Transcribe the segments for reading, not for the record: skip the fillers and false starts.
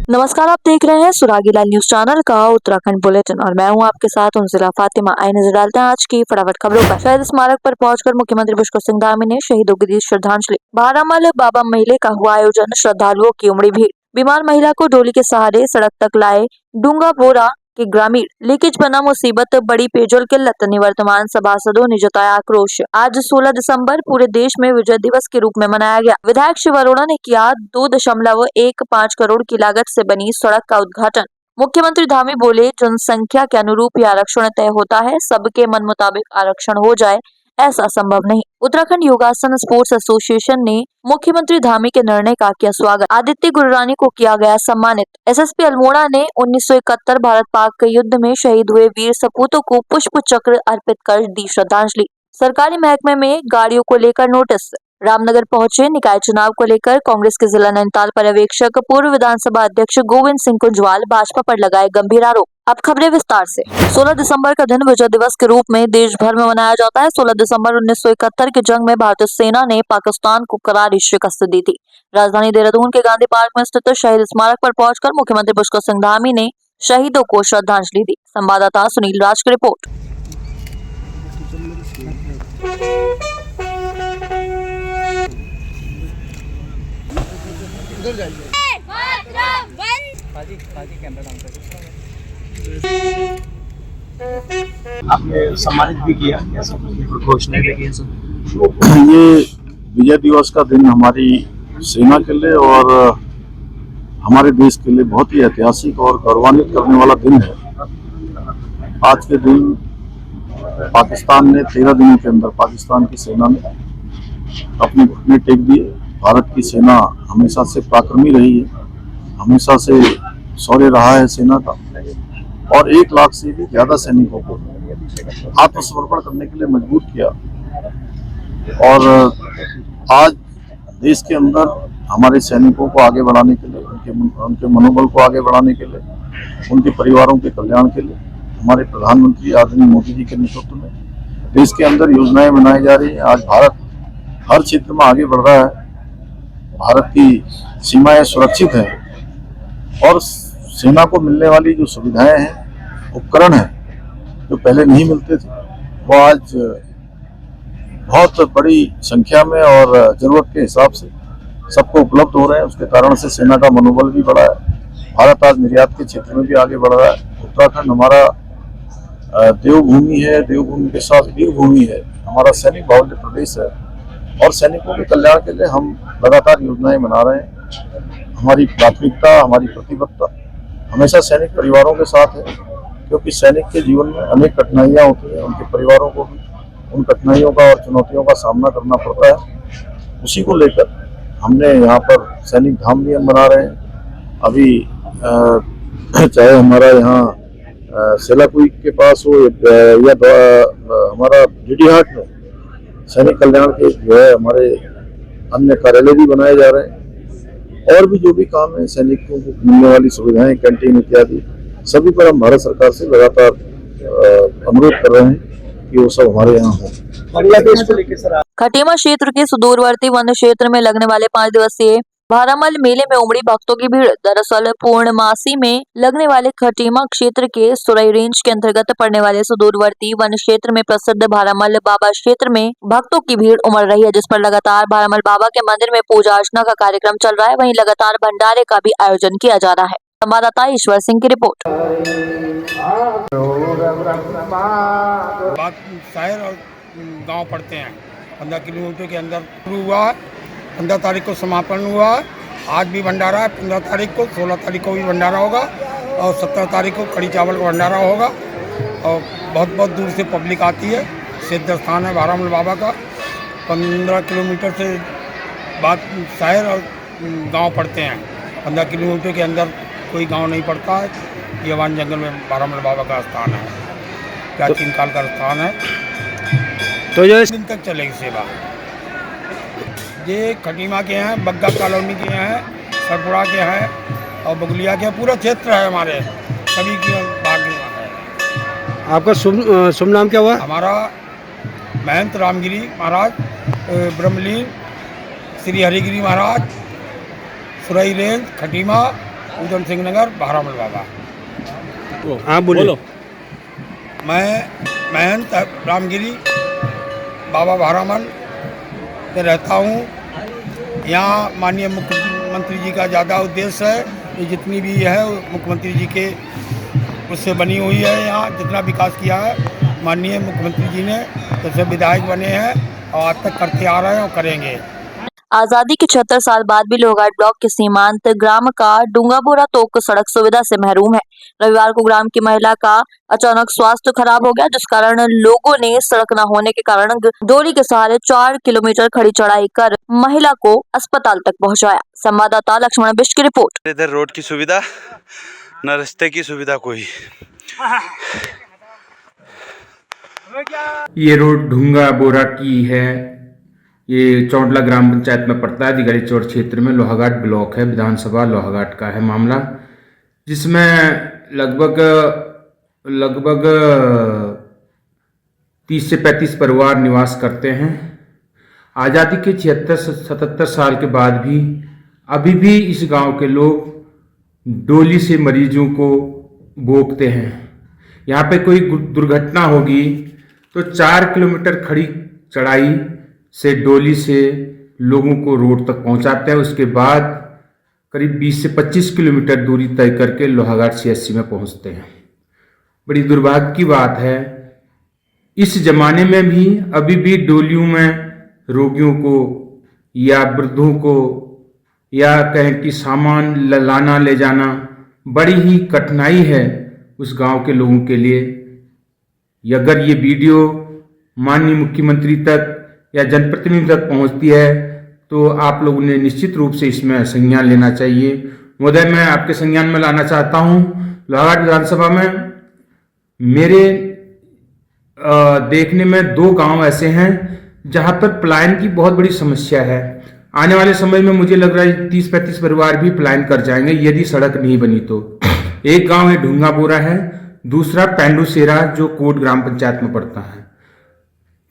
नमस्कार, आप देख रहे हैं सुरागीला न्यूज चैनल का उत्तराखंड बुलेटिन और मैं हूं आपके साथ उनजिला फातिमा। आइए नजर डालते हैं आज की फटाफट खबरों पर। शहीद स्मारक पर पहुंचकर मुख्यमंत्री पुष्कर सिंह धामी ने शहीदों को दी श्रद्धांजलि। बारामल बाबा मेले का हुआ आयोजन, श्रद्धालुओं की उमड़ी भीड़। बीमार महिला को डोली के सहारे सड़क तक लाए डूंगा बोरा के ग्रामीण। लीकेज बना मुसीबत, बड़ी पेयजल किल्लत, निवर्तमान सभासदों ने जताया आक्रोश। आज 16 दिसंबर पूरे देश में विजय दिवस के रूप में मनाया गया। विधायक शिव अरोड़ा ने किया 2.15 करोड़ की लागत से बनी सड़क का उद्घाटन। मुख्यमंत्री धामी बोले, जनसंख्या के अनुरूप ही आरक्षण तय होता है, सबके मन मुताबिक आरक्षण हो जाए ऐसा संभव नहीं। उत्तराखंड योगासन स्पोर्ट्स एसोसिएशन ने मुख्यमंत्री धामी के निर्णय का किया स्वागत। आदित्य गुरुरानी को किया गया सम्मानित। एसएसपी अल्मोड़ा ने 1971 भारत पाक युद्ध में शहीद हुए वीर सपूतों को पुष्प चक्र अर्पित कर दी श्रद्धांजलि। सरकारी महकमे में गाड़ियों को लेकर नोटिस। रामनगर पहुंचे निकाय चुनाव को लेकर कांग्रेस के जिला नैनीताल पर्यवेक्षक पूर्व विधानसभा अध्यक्ष गोविंद सिंह कुंजवाल भाजपा पर लगाए गंभीर आरोप। अब खबरें विस्तार से। 16 दिसंबर का दिन विजय दिवस के रूप में देश भर में मनाया जाता है। 16 दिसंबर 1971 की जंग में भारतीय सेना ने पाकिस्तान को करारी शिकस्त दी थी। राजधानी देहरादून के गांधी पार्क में स्थित शहीद स्मारक पर पहुंचकर मुख्यमंत्री पुष्कर सिंह धामी ने शहीदों को श्रद्धांजलि दी। संवाददाता सुनील राज की रिपोर्ट। आपने सम्मानित भी किया, घोषणा के लिए सब। ये विजय दिवस का दिन हमारी सेना के लिए और हमारे देश के लिए बहुत ही ऐतिहासिक और गौरवान्वित करने वाला दिन है। आज के दिन पाकिस्तान ने 13 दिनों के अंदर पाकिस्तान की सेना ने अपने घुटने टेक दिए। भारत की सेना हमेशा से पराक्रमी रही है, हमेशा से शौर्य रहा है सेना का, और 1 लाख से भी ज्यादा सैनिकों को आत्मसमर्पण करने के लिए मजबूर किया। और आज देश के अंदर हमारे सैनिकों को आगे बढ़ाने के लिए, उनके मनोबल को आगे बढ़ाने के लिए, उनके परिवारों के कल्याण के लिए हमारे प्रधानमंत्री आदरणीय मोदी जी के नेतृत्व में देश के अंदर योजनाएं बनाई जा रही हैं। आज भारत हर क्षेत्र में आगे बढ़ रहा है, भारत की सीमाएं सुरक्षित हैं और सेना को मिलने वाली जो सुविधाएं हैं, उपकरण हैं, जो पहले नहीं मिलते थे, वो आज बहुत बड़ी संख्या में और जरूरत के हिसाब से सबको उपलब्ध हो रहे हैं। उसके कारण से सेना का मनोबल भी बढ़ा है। भारत आज निर्यात के क्षेत्र में भी आगे बढ़ रहा है। उत्तराखंड हमारा देवभूमि है, देवभूमि के साथ वीरभूमि है, हमारा सैनिक बाहुल्य प्रदेश है और सैनिकों के कल्याण के लिए हम लगातार योजनाएं बना रहे हैं। हमारी प्राथमिकता, हमारी प्रतिबद्धता हमेशा सैनिक परिवारों के साथ है, क्योंकि सैनिक के जीवन में अनेक कठिनाइयां होती हैं, उनके परिवारों को भी उन कठिनाइयों का और चुनौतियों का सामना करना पड़ता है। उसी को लेकर हमने यहाँ पर सैनिक धाम भी हम बना रहे हैं। अभी चाहे हमारा यहाँ सेलाकुई के पास हो या हमारा जीडीहाट में सैनिक कल्याण के जो है हमारे अन्य कार्यालय भी बनाए जा रहे हैं। और भी जो भी काम है, सैनिकों को मिलने वाली सुविधाएं, कैंटीन इत्यादि, सभी पर हम भारत सरकार से लगातार अनुरोध कर रहे हैं कि वो सब हमारे यहाँ हो। बांग्लादेश को लेकर सर खटीमा क्षेत्र के सुदूरवर्ती वन क्षेत्र में लगने वाले 5 दिवसीय बारामल मेले में उमड़ी भक्तों की भीड़। दरअसल पूर्णमासी में लगने वाले खटीमा क्षेत्र के सुरई रेंज के अंतर्गत पड़ने वाले सुदूरवर्ती वन क्षेत्र में प्रसिद्ध बारामल बाबा क्षेत्र में भक्तों की भीड़ उमड़ रही है, जिस पर लगातार बारामल बाबा के मंदिर में पूजा अर्चना का कार्यक्रम चल रहा है। वहीं लगातार भंडारे का भी आयोजन किया जा रहा है। संवाददाता ईश्वर सिंह की रिपोर्ट। शहर और गांव पड़ते हैं। 15 किलोमीटर के अंदर शुरू हुआ है, 15 तारीख को समापन हुआ है। आज भी भंडारा है, 15 तारीख को, 16 तारीख को भी भंडारा होगा और 17 तारीख को कड़ी चावल का भंडारा होगा। और बहुत बहुत दूर से पब्लिक आती है। सिद्ध स्थान है बारामल बाबा का। 15 किलोमीटर से बाद शहर और गांव पड़ते हैं। 15 किलोमीटर के अंदर कोई गांव नहीं पड़ता है। ये वन जंगल में बारामल बाबा का स्थान है, प्राचीन काल का स्थान है। तो जो दिन तक चलेगी सेवा। ये खटीमा के हैं, बग्गा कॉलोनी के हैं, सरपुरा के हैं और बगुलिया के, पूरा क्षेत्र है हमारे, सभी की भाग है। आपका शुभ नाम क्या हुआ? हमारा महंत रामगिरी महाराज, ब्रह्मलीन श्री हरिगिरी महाराज, सुरई रेंज, खटीमा, उधम सिंह नगर, बहरामल बाबा। हाँ बोलो। मैं महंत रामगिरी बाबा बहरामल में रहता हूँ। यहाँ माननीय मुख्यमंत्री जी का ज़्यादा उद्देश्य है, ये जितनी भी है मुख्यमंत्री जी के उससे बनी हुई है। यहाँ जितना विकास किया है माननीय मुख्यमंत्री जी ने, जैसे विधायक बने हैं और आज तक करते आ रहे हैं और करेंगे। आजादी के 76 साल बाद भी लोहघाट ब्लॉक के सीमांत ग्राम का डूंगाबोरा तोक सड़क सुविधा से महरूम है। रविवार को ग्राम की महिला का अचानक स्वास्थ्य खराब हो गया, जिस कारण लोगों ने सड़क न होने के कारण डोली के सहारे 4 किलोमीटर खड़ी चढ़ाई कर महिला को अस्पताल तक पहुंचाया। संवाददाता लक्ष्मण बिष्ट की रिपोर्ट। इधर रोड की सुविधा न रास्ते की सुविधा कोई। ये रोड ढूंगा बोरा की है। ये चौंडला ग्राम पंचायत में पड़ता है। दिगाड़ी चौड़ क्षेत्र में लोहाघाट ब्लॉक है, विधानसभा लोहाघाट का है मामला, जिसमें लगभग 30 से 35 परिवार निवास करते हैं। आज़ादी के 76-77 साल के बाद भी अभी भी इस गांव के लोग डोली से मरीजों को बोकते हैं। यहाँ पे कोई दुर्घटना होगी तो 4 किलोमीटर खड़ी चढ़ाई से डोली से लोगों को रोड तक पहुंचाते हैं। उसके बाद करीब 20 से 25 किलोमीटर दूरी तय करके लोहाघाट CHC में पहुंचते हैं। बड़ी दुर्भाग्य की बात है, इस जमाने में भी अभी भी डोलियों में रोगियों को या वृद्धों को या कहें कि सामान लाना ले जाना बड़ी ही कठिनाई है उस गांव के लोगों के लिए। अगर ये वीडियो माननीय मुख्यमंत्री तक या जनप्रतिनिधि तक पहुंचती है तो आप लोगों ने निश्चित रूप से इसमें संज्ञान लेना चाहिए। महोदय, मैं आपके संज्ञान में लाना चाहता हूं, लोहाघाट विधानसभा में मेरे देखने में 2 गांव ऐसे हैं जहां पर पलायन की बहुत बड़ी समस्या है। आने वाले समय में मुझे लग रहा है 30-35 परिवार भी पलायन कर जाएंगे यदि सड़क नहीं बनी तो। एक गांव है ढूंगाबोरा है, दूसरा पेंडुसेरा जो कोट ग्राम पंचायत में पड़ता है।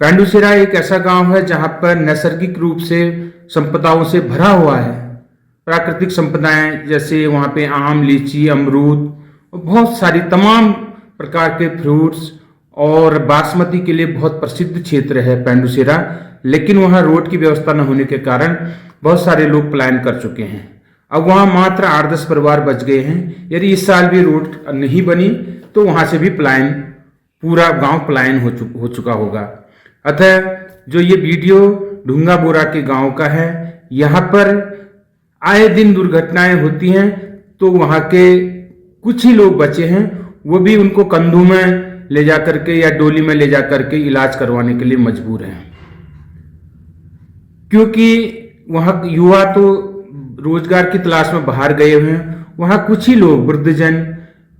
पेंडुसेरा एक ऐसा गांव है जहां पर नैसर्गिक रूप से संपदाओं से भरा हुआ है। प्राकृतिक संपदाएं जैसे वहां पे आम, लीची, अमरूद और बहुत सारी तमाम प्रकार के फ्रूट्स, और बासमती के लिए बहुत प्रसिद्ध क्षेत्र है पेंडुसेरा। लेकिन वहां रोड की व्यवस्था न होने के कारण बहुत सारे लोग पलायन कर चुके हैं। अब वहां मात्र 8-10 परिवार बच गए हैं। यदि इस साल भी रोड नहीं बनी तो वहां से भी पलायन, पूरा गांव पलायन हो चुका होगा। अतः जो ये वीडियो ढूंगाबोरा के गांव का है, यहाँ पर आए दिन दुर्घटनाएं होती हैं, तो वहां के कुछ ही लोग बचे हैं, वो भी उनको कंधों में ले जा करके या डोली में ले जा करके इलाज करवाने के लिए मजबूर हैं, क्योंकि वहां युवा तो रोजगार की तलाश में बाहर गए हुए हैं। वहां कुछ ही लोग वृद्धजन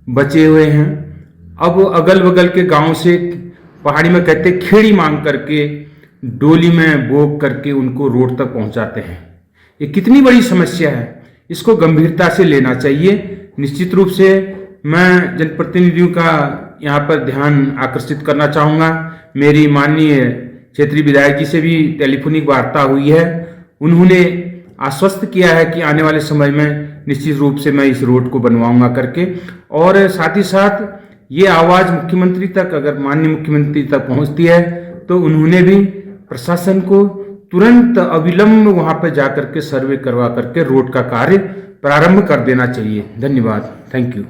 बचे हुए हैं। अब अगल बगल के गांव से, पहाड़ी में कहते खेड़ी मांग करके डोली में बोक करके उनको रोड तक पहुंचाते हैं। ये कितनी बड़ी समस्या है, इसको गंभीरता से लेना चाहिए। निश्चित रूप से मैं जनप्रतिनिधियों का यहाँ पर ध्यान आकर्षित करना चाहूँगा। मेरी माननीय क्षेत्रीय विधायक जी से भी टेलीफोनिक वार्ता हुई है। उन्होंने आश्वस्त किया है कि आने वाले समय में निश्चित रूप से मैं इस रोड को बनवाऊंगा करके, और साथ ही साथ ये आवाज़ मुख्यमंत्री तक, अगर माननीय मुख्यमंत्री तक पहुंचती है तो उन्होंने भी प्रशासन को तुरंत अविलंब वहां पर जाकर के सर्वे करवा करके रोड का कार्य प्रारंभ कर देना चाहिए। धन्यवाद, थैंक यू।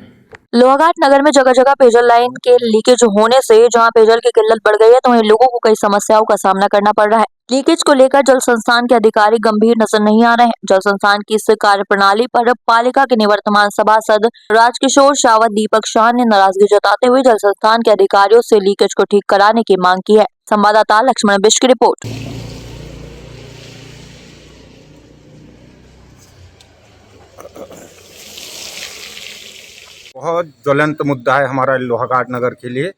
लोहाघाट नगर में जगह जगह पेयजल लाइन के लीकेज होने से जहां पेयजल की किल्लत बढ़ गई है, तो वहीं लोगों को कई समस्याओं का सामना करना पड़ रहा है। लीकेज को लेकर जल संस्थान के अधिकारी गंभीर नजर नहीं आ रहे हैं। जल संस्थान की इस कार्यप्रणाली पर पालिका के निवर्तमान सभासद राजकिशोर शावत दीपक शाह ने नाराजगी जताते हुए जल संस्थान के अधिकारियों से लीकेज को ठीक कराने की मांग की है। संवाददाता लक्ष्मण बिष्ट की रिपोर्ट। बहुत ज्वलंत मुद्दा है हमारा लोहाघाट नगर के लिए,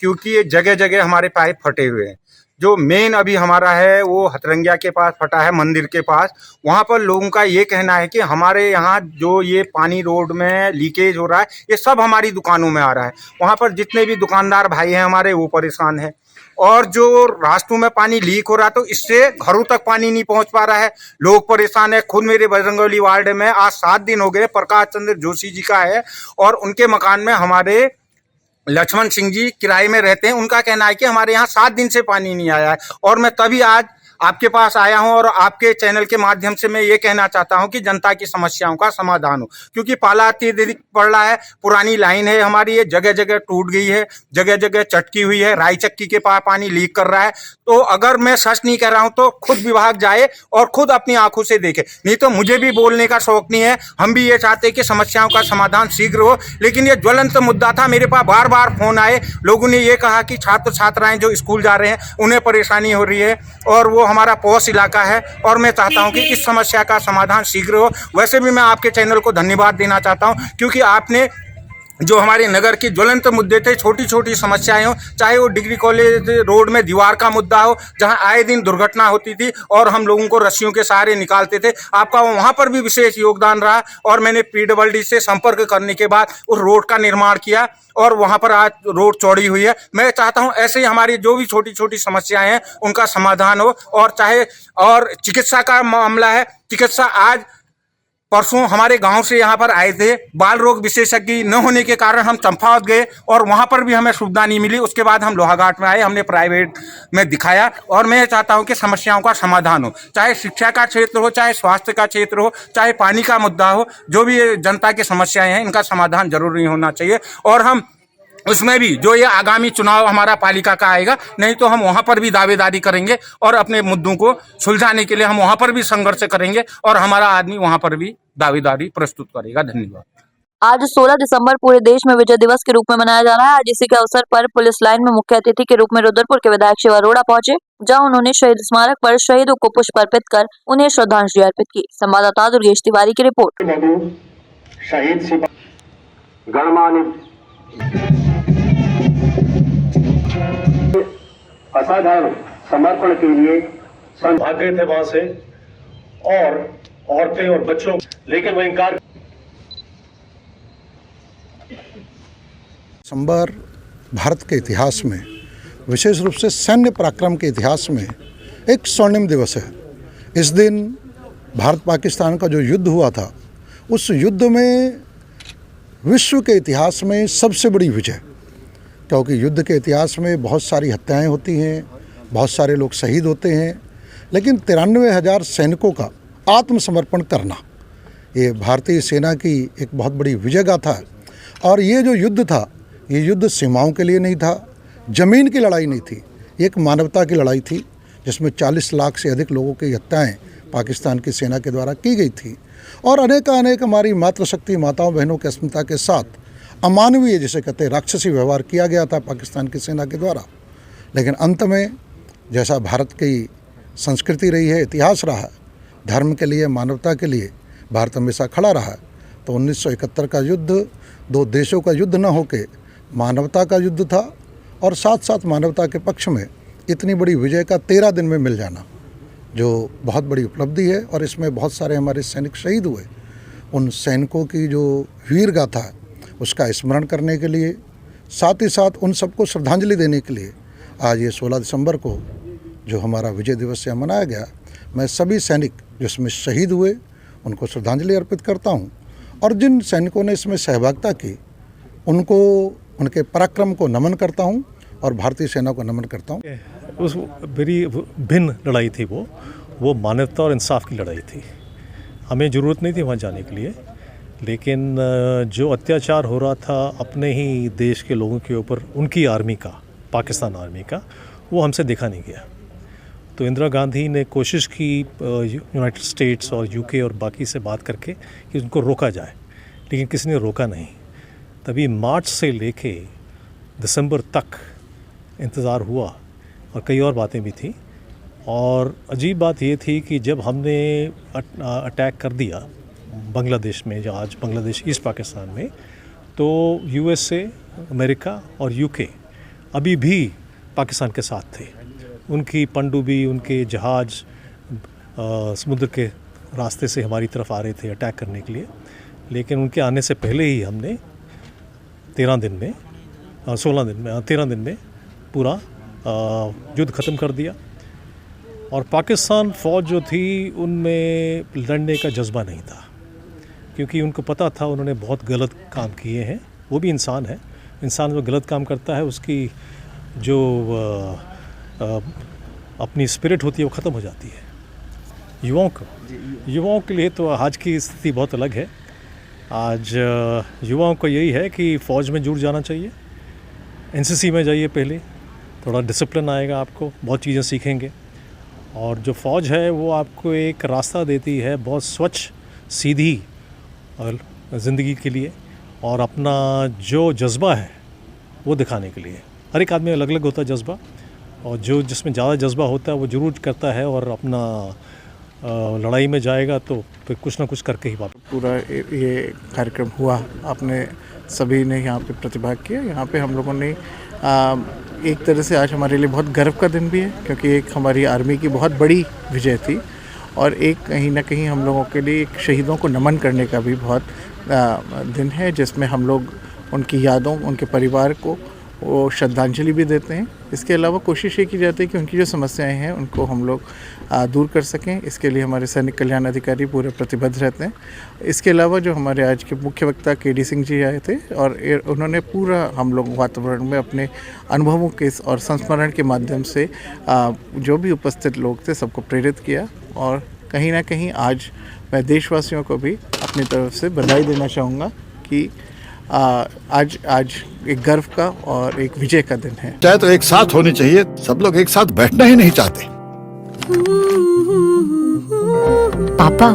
क्योंकि ये जगह जगह हमारे पाइप फटे हुए हैं। जो मेन अभी हमारा है वो हथरंगिया के पास फटा है, मंदिर के पास। वहाँ पर लोगों का ये कहना है कि हमारे यहाँ जो ये पानी रोड में लीकेज हो रहा है, ये सब हमारी दुकानों में आ रहा है। वहाँ पर जितने भी दुकानदार भाई हैं हमारे, वो परेशान हैं। और जो रास्तों में पानी लीक हो रहा तो इससे घरों तक पानी नहीं पहुंच पा रहा है, लोग परेशान है। खुद मेरे बजरंगबली वार्ड में आज 7 दिन हो गए, प्रकाश चंद्र जोशी जी का है और उनके मकान में हमारे लक्ष्मण सिंह जी किराए में रहते हैं। उनका कहना है कि हमारे यहाँ 7 दिन से पानी नहीं आया है और मैं तभी आज आपके पास आया हूं और आपके चैनल के माध्यम से मैं ये कहना चाहता हूं कि जनता की समस्याओं का समाधान हो, क्योंकि पाला अत्यधिक पड़ रहा है। पुरानी लाइन है हमारी, ये जगह जगह टूट गई है, जगह जगह चटकी हुई है, राई चक्की के पास पानी लीक कर रहा है। तो अगर मैं सच नहीं कह रहा हूं तो खुद विभाग जाए और खुद अपनी आंखों से देखे, नहीं तो मुझे भी बोलने का शौक नहीं है। हम भी ये चाहते हैं कि समस्याओं का समाधान शीघ्र हो, लेकिन ये ज्वलंत मुद्दा था। मेरे पास बार बार फोन आए, लोगों ने ये कहा कि छात्र छात्राएं जो स्कूल जा रहे हैं उन्हें परेशानी हो रही है और वो हमारा पॉश इलाका है और मैं चाहता हूं कि इस समस्या का समाधान शीघ्र हो। वैसे भी मैं आपके चैनल को धन्यवाद देना चाहता हूं, क्योंकि आपने जो हमारे नगर के ज्वलंत मुद्दे थे, छोटी छोटी समस्याएं हो, चाहे वो डिग्री कॉलेज रोड में दीवार का मुद्दा हो जहां आए दिन दुर्घटना होती थी और हम लोगों को रस्सियों के सहारे निकालते थे, आपका वहां पर भी विशेष योगदान रहा और मैंने पीडब्ल्यूडी से संपर्क करने के बाद उस रोड का निर्माण किया और वहां पर आज रोड चौड़ी हुई है। मैं चाहता हूं ऐसे ही हमारी जो भी छोटी छोटी समस्याएं हैं उनका समाधान हो। और चाहे और चिकित्सा का मामला है, चिकित्सा आज परसों हमारे गांव से यहाँ पर आए थे, बाल रोग विशेषज्ञ न होने के कारण हम चंपावत गए और वहाँ पर भी हमें सुविधा नहीं मिली। उसके बाद हम लोहाघाट में आए, हमने प्राइवेट में दिखाया और मैं चाहता हूँ कि समस्याओं का समाधान हो, चाहे शिक्षा का क्षेत्र हो, चाहे स्वास्थ्य का क्षेत्र हो, चाहे पानी का मुद्दा हो, जो भी जनता की समस्याएं हैं इनका समाधान जरूरी होना चाहिए। और हम उसमें भी जो ये आगामी चुनाव हमारा पालिका का आएगा, नहीं तो हम वहाँ पर भी दावेदारी करेंगे और अपने मुद्दों को सुलझाने के लिए हम वहाँ पर भी संघर्ष करेंगे और हमारा आदमी वहाँ पर भी दावेदारी प्रस्तुत करेगा। धन्यवाद। आज 16 दिसंबर पूरे देश में विजय दिवस के रूप में मनाया जा रहा है। आज इसी के अवसर पर पुलिस लाइन में मुख्य अतिथि के रूप में रुद्रपुर के विधायक शिव अरोड़ा पहुंचे, जहां उन्होंने शहीद स्मारक पर शहीदों को पुष्प अर्पित कर उन्हें श्रद्धांजलि अर्पित की। संवाददाता दुर्गेश तिवारी की रिपोर्ट। शहीद गणमान्य असाधारण समर्पण के लिए भाग गए थे वहां से और औरतें और बच्चों, लेकिन वो इनकार। दिसंबर भारत के इतिहास में, विशेष रूप से सैन्य पराक्रम के इतिहास में एक स्वर्णिम दिवस है। इस दिन भारत पाकिस्तान का जो युद्ध हुआ था, उस युद्ध में विश्व के इतिहास में सबसे बड़ी विजय, क्योंकि युद्ध के इतिहास में बहुत सारी हत्याएं होती हैं, बहुत सारे लोग शहीद होते हैं, लेकिन 93,000 सैनिकों का आत्मसमर्पण करना, ये भारतीय सेना की एक बहुत बड़ी विजय गाथा है। और ये जो युद्ध था, ये युद्ध सीमाओं के लिए नहीं था, ज़मीन की लड़ाई नहीं थी, एक मानवता की लड़ाई थी, जिसमें 40 लाख से अधिक लोगों की हत्याएं पाकिस्तान की सेना के द्वारा की गई थी और अनेक हमारी मातृशक्ति माताओं बहनों की अस्मिता के साथ अमानवीय, जिसे कहते हैं राक्षसी व्यवहार किया गया था पाकिस्तान की सेना के द्वारा। लेकिन अंत में जैसा भारत की संस्कृति रही है, इतिहास रहा है, धर्म के लिए, मानवता के लिए भारत हमेशा खड़ा रहा है। तो 1971 का युद्ध दो देशों का युद्ध न होके मानवता का युद्ध था और साथ साथ मानवता के पक्ष में इतनी बड़ी विजय का 13 दिन में मिल जाना, जो बहुत बड़ी उपलब्धि है। और इसमें बहुत सारे हमारे सैनिक शहीद हुए, उन सैनिकों की जो वीर गाथा है उसका स्मरण करने के लिए, साथ ही साथ उन सबको श्रद्धांजलि देने के लिए आज ये 16 दिसंबर को जो हमारा विजय दिवस से मनाया गया, मैं सभी सैनिक जो इसमें शहीद हुए उनको श्रद्धांजलि अर्पित करता हूं और जिन सैनिकों ने इसमें सहभागिता की उनको, उनके पराक्रम को नमन करता हूं और भारतीय सेना को नमन करता हूं। उस बड़ी भिन्न लड़ाई थी, वो मानवता और इंसाफ की लड़ाई थी। हमें ज़रूरत नहीं थी वहाँ जाने के लिए, लेकिन जो अत्याचार हो रहा था अपने ही देश के लोगों के ऊपर, उनकी आर्मी का, पाकिस्तान आर्मी का, वो हमसे देखा नहीं गया। तो इंदिरा गांधी ने कोशिश की यूनाइटेड स्टेट्स और यूके और बाकी से बात करके कि उनको रोका जाए, लेकिन किसी ने रोका नहीं। तभी मार्च से लेके दिसंबर तक इंतज़ार हुआ और कई और बातें भी थी। और अजीब बात ये थी कि जब हमने अटैक कर दिया बांग्लादेश में, जो आज बांग्लादेश ईस्ट पाकिस्तान में, तो यूएसए, अमेरिका और यूके अभी भी पाकिस्तान के साथ थे। उनकी पनडुब्बी, उनके जहाज़ समुद्र के रास्ते से हमारी तरफ आ रहे थे अटैक करने के लिए, लेकिन उनके आने से पहले ही हमने 13 दिन में पूरा युद्ध ख़त्म कर दिया। और पाकिस्तान फ़ौज जो थी उनमें लड़ने का जज्बा नहीं था, क्योंकि उनको पता था उन्होंने बहुत गलत काम किए हैं। वो भी इंसान है, इंसान जो गलत काम करता है उसकी जो अपनी स्पिरिट होती है वो ख़त्म हो जाती है। युवाओं के लिए तो आज की स्थिति बहुत अलग है। आज युवाओं को यही है कि फ़ौज में जुड़ जाना चाहिए, एनसीसी में जाइए, पहले थोड़ा डिसिप्लिन आएगा, आपको बहुत चीज़ें सीखेंगे। और जो फ़ौज है वो आपको एक रास्ता देती है बहुत स्वच्छ सीधी ज़िंदगी के लिए, और अपना जो जज्बा है वो दिखाने के लिए। हर एक आदमी अलग अलग होता है जज्बा, और जो जिसमें ज़्यादा जज्बा होता है वो ज़रूर करता है और अपना लड़ाई में जाएगा तो फिर कुछ ना कुछ करके ही वापस। पूरा ये कार्यक्रम हुआ, आपने सभी ने यहाँ पे प्रतिभाग किया। यहाँ पे हम लोगों ने एक तरह से आज हमारे लिए बहुत गर्व का दिन भी है, क्योंकि एक हमारी आर्मी की बहुत बड़ी विजय थी, और एक कहीं ना कहीं हम लोगों के लिए एक शहीदों को नमन करने का भी बहुत दिन है, जिसमें हम लोग उनकी यादों, उनके परिवार को वो श्रद्धांजलि भी देते हैं। इसके अलावा कोशिश ये की जाती है कि उनकी जो समस्याएं हैं उनको हम लोग दूर कर सकें। इसके लिए हमारे सैनिक कल्याण अधिकारी पूरे प्रतिबद्ध रहते हैं। इसके अलावा जो हमारे आज के मुख्य वक्ता केडी सिंह जी आए थे, और उन्होंने पूरा हम लोग वातावरण में अपने अनुभवों के और संस्मरण के माध्यम से जो भी उपस्थित लोग थे सबको प्रेरित किया। और कहीं ना कहीं आज मैं देशवासियों को भी अपनी तरफ से बधाई देना चाहूँगा कि आज एक गर्व का और एक विजय का दिन है। चाहे तो एक साथ होनी चाहिए, सब लोग एक साथ बैठना ही नहीं चाहते। पापा,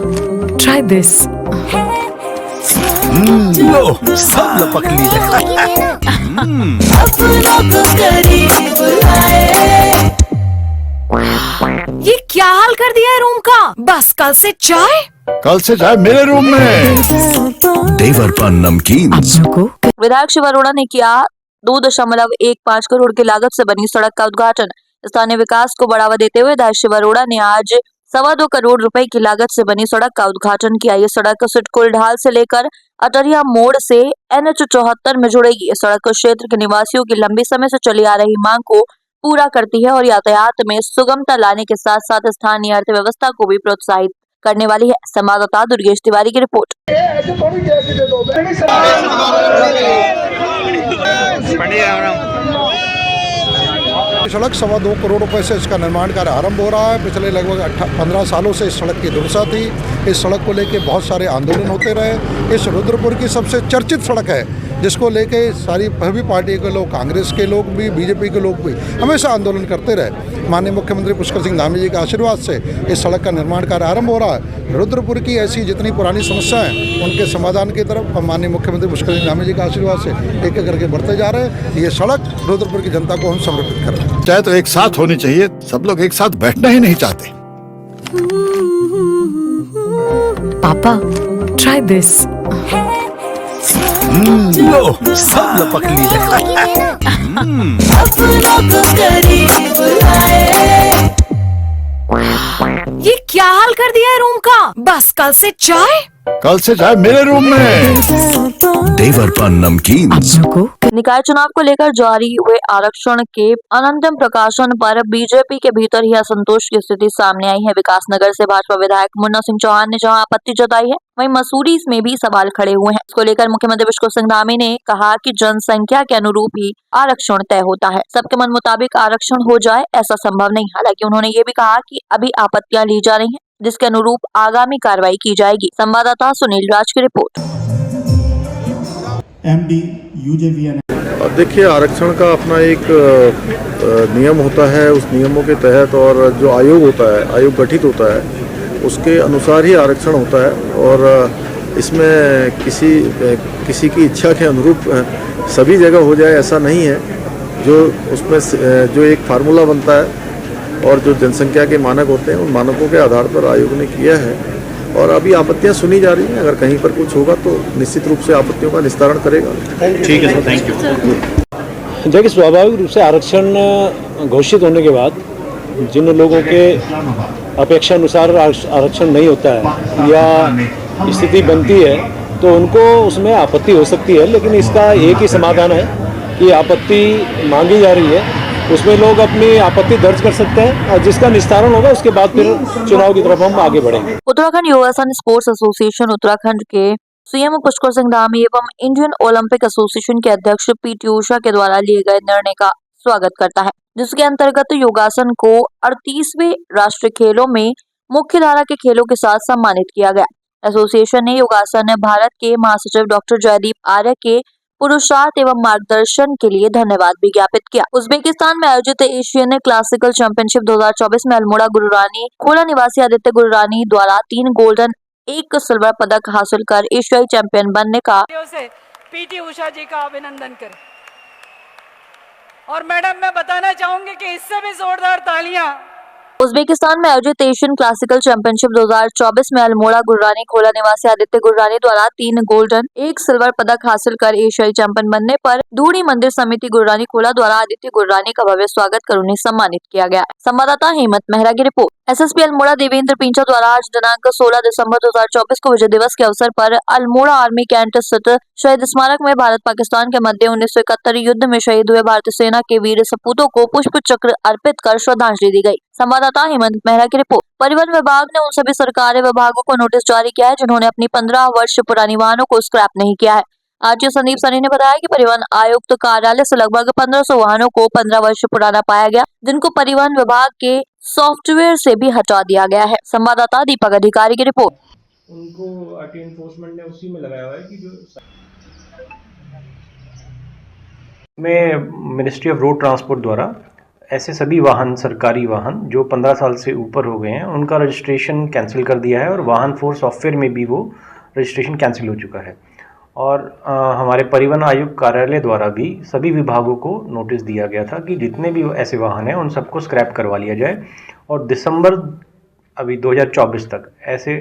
ट्राई दिस। लो, सब लपक लिए। ये क्या हाल कर दिया है रूम का? बस कल से चाय मेरे रूम में। देवर पान नमकीन। विधायक शिव अरोड़ा ने किया 2.15 करोड़ की लागत से बनी सड़क का उद्घाटन। स्थानीय विकास को बढ़ावा देते हुए विधायक शिव अरोड़ा ने आज 2.25 करोड़ रुपए की लागत से बनी सड़क का उद्घाटन किया। ये सड़क सिटकुल ढाल से लेकर अटरिया मोड़ से NH 74 में जुड़ेगी। इस सड़क क्षेत्र के निवासियों की लंबी समय से चली आ रही मांग को पूरा करती है और यातायात में सुगमता लाने के साथ साथ स्थानीय अर्थव्यवस्था को भी प्रोत्साहित करने वाली है। संवाददाता दुर्गेश तिवारी की रिपोर्ट। सड़क 2.25 करोड़ रुपए से इसका निर्माण कार्य आरंभ हो रहा है। पिछले लगभग 15 सालों से इस सड़क की दुर्दशा थी। इस सड़क को लेके बहुत सारे आंदोलन होते रहे। इस रुद्रपुर की सबसे चर्चित सड़क है, जिसको लेके सभी पार्टी के लोग, कांग्रेस के लोग भी, बीजेपी के लोग भी हमेशा आंदोलन करते रहे। माननीय मुख्यमंत्री पुष्कर सिंह धामी जी के आशीर्वाद से इस सड़क का निर्माण कार्य आरंभ हो रहा है। रुद्रपुर की ऐसी जितनी पुरानी समस्याएं हैं उनके समाधान की तरफ माननीय मुख्यमंत्री पुष्कर सिंह धामी जी के आशीर्वाद से एक एक करके बढ़ते जा रहे हैं। ये सड़क रुद्रपुर की जनता को हम समर्पित कर रहे हैं। चाहे तो एक साथ होनी चाहिए, सब लोग एक साथ बैठना ही नहीं चाहते। पापा, ट्राई दिस। लो, सब लपक लिए। ये क्या हाल कर दिया है रूम का? बस कल से चाय मेरे रूम में। देवर पान नमकीन। निकाय चुनाव को लेकर जारी हुए आरक्षण के अनंतम प्रकाशन पर बीजेपी के भीतर ही असंतोष की स्थिति सामने आई है। विकासनगर से भाजपा विधायक मुन्ना सिंह चौहान ने जहां आपत्ति जताई है, वहीं मसूरी में भी सवाल खड़े हुए हैं। इसको लेकर मुख्यमंत्री पुष्कर सिंह धामी ने कहा कि जनसंख्या के अनुरूप ही आरक्षण तय होता है, सबके मन मुताबिक आरक्षण हो जाए ऐसा संभव नहीं। हालांकि उन्होंने ये भी कहा कि अभी आपत्तियां ली जा रही हैं, जिसके अनुरूप आगामी कार्रवाई की जाएगी। संवाददाता सुनील राज की रिपोर्ट। देखिए, आरक्षण का अपना एक नियम होता है। उस नियमों के तहत और जो आयोग होता है, आयोग गठित होता है, उसके अनुसार ही आरक्षण होता है। और इसमें किसी की इच्छा के अनुरूप सभी जगह हो जाए ऐसा नहीं है। जो उसमें जो एक फार्मूला बनता है और जो जनसंख्या के मानक होते हैं, उन मानकों के आधार पर आयोग ने किया है। और अभी आपत्तियां सुनी जा रही हैं। अगर कहीं पर कुछ होगा तो निश्चित रूप से आपत्तियों का निस्तारण करेगा। ठीक है सर, थैंक यू। देखिए, स्वाभाविक रूप से आरक्षण घोषित होने के बाद जिन लोगों के अपेक्षा अनुसार आरक्षण नहीं होता है या स्थिति बनती है तो उनको उसमें आपत्ति हो सकती है। लेकिन इसका एक ही समाधान है कि आपत्ति मांगी जा रही है उसमें लोग अपनी आपत्ति दर्ज कर सकते हैं और जिसका निस्तारण होगा उसके बाद फिर चुनाव की तरफ हम आगे बढ़ेंगे। उत्तराखंड युवा संघ स्पोर्ट्स एसोसिएशन उत्तराखंड के सीएम पुष्कर सिंह धामी एवं इंडियन ओलंपिक एसोसिएशन के अध्यक्ष पीटी उषा के द्वारा लिए गए निर्णय का स्वागत करता है, जिसके अंतर्गत योगासन को 38वें राष्ट्रीय खेलों में मुख्य धारा के खेलों के साथ सम्मानित किया गया। एसोसिएशन ने योगासन भारत के महासचिव डॉक्टर जयदीप आर्य के पुरुषार्थ एवं मार्गदर्शन के लिए धन्यवाद भी ज्ञापित किया। उज्बेकिस्तान में आयोजित एशियन क्लासिकल चैंपियनशिप 2024 में अल्मोड़ा गुरुरानी खोला निवासी आदित्य गुरुरानी द्वारा 3 गोल्डन 1 सिल्वर पदक हासिल कर एशियाई चैंपियन बनने का पीटी उषा जी का अभिनंदन करें। और मैडम मैं बताना चाहूंगी कि इससे भी जोरदार तालियां। उज्बेकिस्तान में आयोजित एशियन क्लासिकल चैंपियनशिप 2024 में अल्मोड़ा गुरुरानी खोला निवासी आदित्य गुरुरानी द्वारा 3 गोल्डन 1 सिल्वर पदक हासिल कर एशियाई चैंपियन बनने पर दूड़ी मंदिर समिति गुरुरानी खोला द्वारा आदित्य गुरुरानी का भव्य स्वागत कर उन्हें सम्मानित किया गया। संवाददाता हेमंत मेहरा की रिपोर्ट। एसएसपी अल्मोड़ा देवेंद्र पिंचा द्वारा आज दिनांक 16 दिसंबर 2024 को विजय दिवस के अवसर पर अल्मोड़ा आर्मी कैंट स्थित शहीद स्मारक में भारत पाकिस्तान के मध्य 1971 युद्ध में शहीद हुए भारतीय सेना के वीर सपूतों को पुष्प चक्र अर्पित कर श्रद्धांजलि दी गई। संवाददाता हेमंत मेहरा की रिपोर्ट। परिवहन विभाग ने उन सभी सरकारी विभागों को नोटिस जारी किया है जिन्होंने अपनी 15 वर्ष पुरानी वाहनों को स्क्रैप नहीं किया है। आज संदीप सनी ने बताया कि परिवहन आयुक्त कार्यालय से लगभग 1500 वाहनों को 15 वर्ष पुराना पाया गया, जिनको परिवहन विभाग के सॉफ्टवेयर से भी हटा दिया गया है। संवाददाता दीपक अधिकारी की रिपोर्ट। उनको आरटी एनफोर्समेंट ने उसी में लगाया हुआ है कि जो में मिनिस्ट्री ऑफ रोड ट्रांसपोर्ट द्वारा ऐसे सभी वाहन, सरकारी वाहन जो 15 साल से ऊपर हो गए हैं उनका रजिस्ट्रेशन कैंसिल कर दिया है और वाहन 4 सॉफ्टवेयर में भी वो रजिस्ट्रेशन कैंसिल हो चुका है। और हमारे परिवहन आयुक्त कार्यालय द्वारा भी सभी विभागों को नोटिस दिया गया था कि जितने भी ऐसे वाहन हैं उन सबको स्क्रैप करवा लिया जाए और दिसंबर अभी 2024 तक ऐसे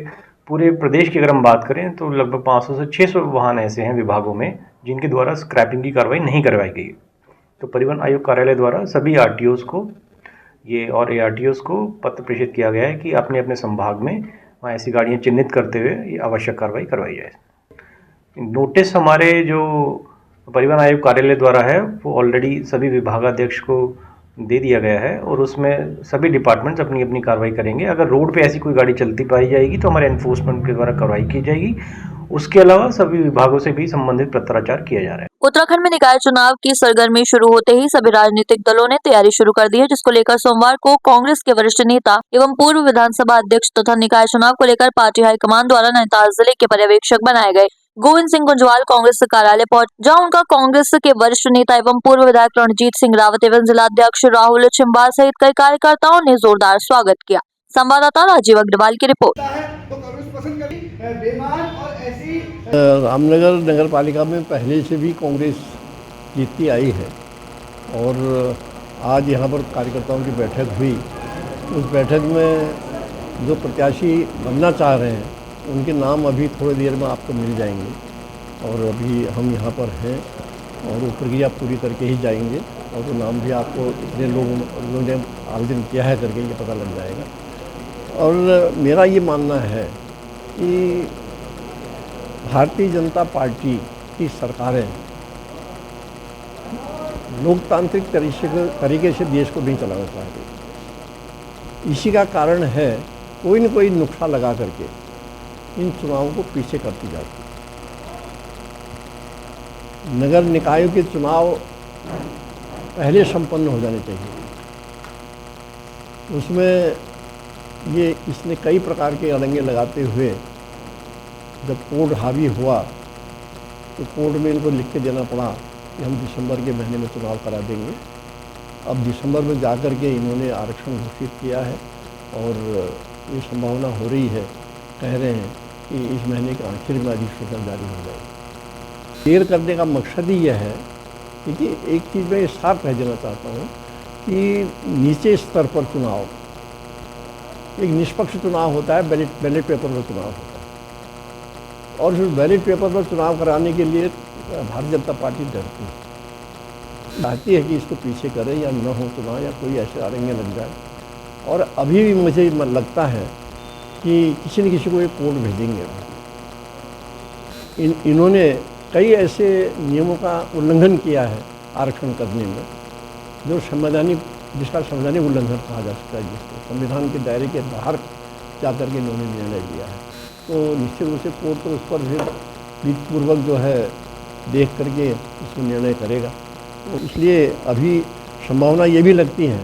पूरे प्रदेश की अगर हम बात करें तो लगभग 500 से 600 वाहन ऐसे हैं विभागों में जिनके द्वारा स्क्रैपिंग की कार्रवाई नहीं करवाई गई। तो परिवहन आयुक्त कार्यालय द्वारा सभी आरटीओस को और एआरटीओस को पत्र प्रेषित किया गया है कि अपने अपने संभाग में वहाँ ऐसी गाड़ियाँ चिन्हित करते हुए आवश्यक कार्रवाई करवाई जाए। नोटिस हमारे जो परिवहन आयुक्त कार्यालय द्वारा है वो ऑलरेडी सभी विभागाध्यक्ष को दे दिया गया है और उसमें सभी डिपार्टमेंट्स अपनी अपनी कार्रवाई करेंगे। अगर रोड पे ऐसी कोई गाड़ी चलती पाई जाएगी तो हमारे एनफोर्समेंट के द्वारा कार्रवाई की जाएगी। उसके अलावा सभी विभागों से भी संबंधित पत्राचार किया जा रहा है। उत्तराखंड में निकाय चुनाव की सरगर्मी शुरू होते ही सभी राजनीतिक दलों ने तैयारी शुरू कर दी है, जिसको लेकर सोमवार को कांग्रेस के वरिष्ठ नेता एवं पूर्व विधानसभा अध्यक्ष तथा निकाय चुनाव को लेकर पार्टी हाईकमान द्वारा नैनीताल जिले के पर्यवेक्षक बनाए गए गोविंद सिंह गुंजवाल कांग्रेस कार्यालय पहुंच, जहां उनका कांग्रेस के वरिष्ठ नेता एवं पूर्व विधायक रणजीत सिंह रावत एवं जिलाध्यक्ष राहुल छिंबाल सहित कई कार्यकर्ताओं ने जोरदार स्वागत किया। संवाददाता राजीव अग्रवाल की रिपोर्ट। रामनगर नगर पालिका में पहले से भी कांग्रेस जीतती आई है और आज यहाँ पर कार्यकर्ताओं की बैठक हुई। उस बैठक में जो प्रत्याशी बनना चाह रहे हैं उनके नाम अभी थोड़ी देर में आपको मिल जाएंगे और अभी हम यहाँ पर हैं और वो प्रक्रिया पूरी करके ही जाएंगे और वो नाम भी आपको इतने लोगों ने आवेदन किया है करके ये पता लग जाएगा। और मेरा ये मानना है कि भारतीय जनता पार्टी की सरकारें लोकतांत्रिक तरीके से देश को नहीं चलाना चाहती। इसी का कारण है कोई न कोई नुक्सा लगा करके इन चुनावों को पीछे करती जाती है। नगर निकायों के चुनाव पहले संपन्न हो जाने चाहिए। उसमें इसने कई प्रकार के अड़ंगे लगाते हुए जब कोर्ट हावी हुआ तो कोर्ट में इनको लिख के देना पड़ा कि हम दिसंबर के महीने में चुनाव करा देंगे। अब दिसंबर में जाकर के इन्होंने आरक्षण घोषित किया है और ये संभावना हो रही है, कह रहे हैं कि इस महीने के आखिर में अधिसूचना जारी हो जाएगी। देर करने का मकसद ही यह है क्योंकि एक चीज़ मैं साफ कह देना चाहता हूँ कि नीचे स्तर पर चुनाव एक निष्पक्ष चुनाव होता है, बैलेट पेपर पर चुनाव होता है और उस बैलेट पेपर पर चुनाव कराने के लिए भारतीय जनता पार्टी डरती है, चाहती है कि इसको पीछे करे या न हो चुनाव या कोई ऐसे अड़ंगे लग जाए। और अभी भी मुझे लगता है कि किसी न किसी को एक कोर्ट भेजेंगे। इन्होंने कई ऐसे नियमों का उल्लंघन किया है आरक्षण करने में जो जिसका संवैधानिक उल्लंघन कहा जा सकता है, जिसको संविधान के दायरे के बाहर जाकर के इन्होंने निर्णय लिया है, तो निश्चित रूप से कोर्ट तो उस पर फिर विधिपूर्वक जो है देख करके इसमें निर्णय करेगा। तो इसलिए अभी संभावना ये भी लगती है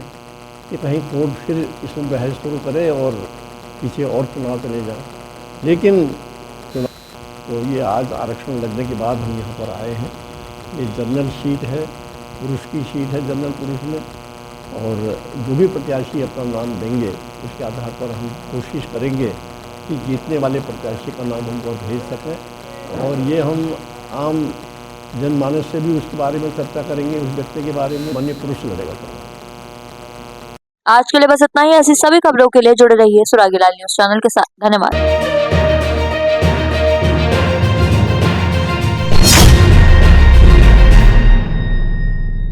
कि कहीं कोर्ट फिर इसमें बहस शुरू करे और पीछे और चुनाव चले जाए। लेकिन तो ये आज आरक्षण लगने के बाद हम यहाँ पर आए हैं। ये जनरल सीट है, पुरुष की सीट है जनरल पुरुष में, और जो भी प्रत्याशी अपना नाम देंगे उसके आधार पर हम कोशिश करेंगे कि जीतने वाले प्रत्याशी का नाम हम और भेज सकें। और ये हम आम जनमानस से भी उसके बारे में चर्चा करेंगे, उस व्यक्ति के बारे में माननीय पुरुष लड़ेगा। आज के लिए बस इतना ही। ऐसी सभी खबरों के लिए जुड़े रहिए सुरागीलाल न्यूज चैनल के साथ। धन्यवाद।